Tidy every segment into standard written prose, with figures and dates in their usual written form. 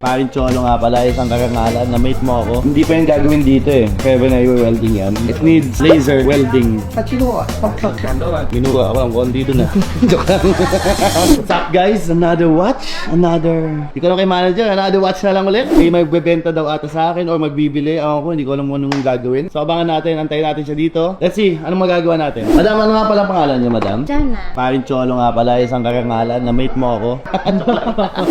Paring Cholo nga pala, isang karangalan na mate mo ako. Hindi pa yung gagawin dito eh. Kaya ba na yung welding yan? It needs laser welding. Minura ako, ang kondi dun ah. Joke lang. What's up guys? Another watch? Hindi ko lang kay manager, another watch na lang ulit. May magbebenta daw ata sa akin or magbibili. Ako hindi ko alam kung anong gagawin. So abangan natin, antayin natin siya dito. Let's see, anong magagawa natin? Madam, ano nga pala pangalan niyo, madam? Jana. Paring Cholo nga pala, isang karangalan na mate mo ako.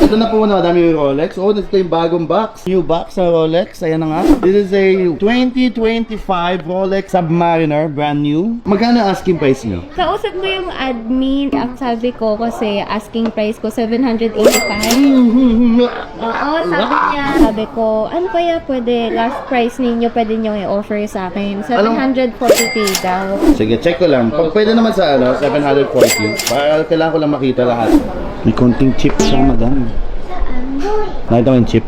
Ito na po na madam yung Rolex. Oh, ito yung bagong box. New box na Rolex. Ayan na nga. This is a 2025 Rolex Submariner, brand new. Magkano asking price nyo? Kausap ko yung admin. Ang sabi ko kasi asking price ko 785. Oo, sabi ko, ano kaya pwede, last price ninyo pwede nyo i-offer sa akin? 740k daw. Sige, check ko lang. Pag pwede naman sa 740. Para kailangan ko lang makita lahat. May konting chip siya, madam. Nakita mo yung chip?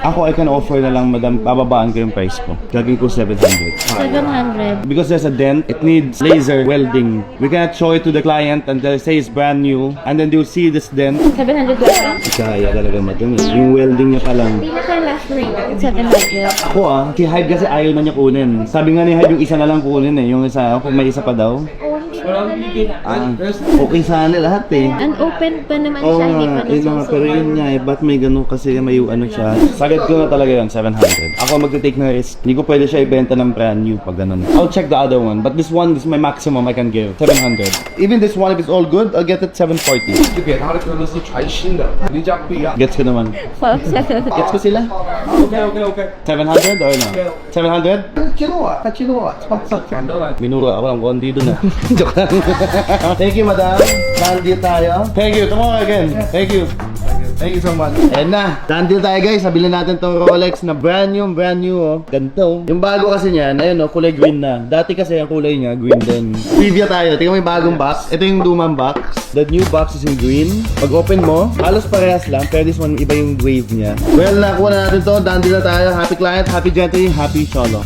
Ako, I can offer na lang, madam, bababaan ko yung price ko. Gagawin ko 700. 700. Because there's a dent, it needs laser welding. We cannot show it to the client and they'll say it's brand new. And then they'll see this dent. 700 lang. Kaya talaga, madam. Yung welding niya pa lang. Pinaka last rate, 700. Ako si Hyde kasi ayaw na niya kunin. Sabi nga ni Hyde yung isa na lang kunin eh. Yung isa, kung may isa pa daw. Okay sana lahat eh. Unopened pa naman Oo siya, hindi pa nga, yun nga, pero yun nga eh, ba't may ganun kasi may ano siya. Sagad ko na talaga yun, 700. Ako magte-take na risk. Hindi ko pwede siya ibenta ng brand new pag ganun. I'll check the other one, but this one is my maximum I can give, 700. Even this one, if it's all good, I'll get it 740. 就给他的可能是全新的，离家不一样。 Gets ko naman. Gets ko sila? OK， 700 or no? 700? 激动啊，他激动啊，全都来。 Minura ako, ang kondi dun ah. Joke lang. Thank you, madam. Dandil tayo. Thank you. Tomorrow again. Thank you. Thank you so much. Ayan na. Dandil tayo guys. Nabili natin tong Rolex na brand new oh. Ganito. Yung bago kasi niyan, ayun oh, kulay green na. Dati kasi ang kulay niya, green din. Trivia tayo. Tingnan mo yung bagong box. Ito yung lumang box. The new box is in green. Pag open mo, halos parehas lang. Pero this one, iba yung wave niya. Well, nakuha na natin to. Dandil na tayo. Happy client, happy gentry, happy Cholo.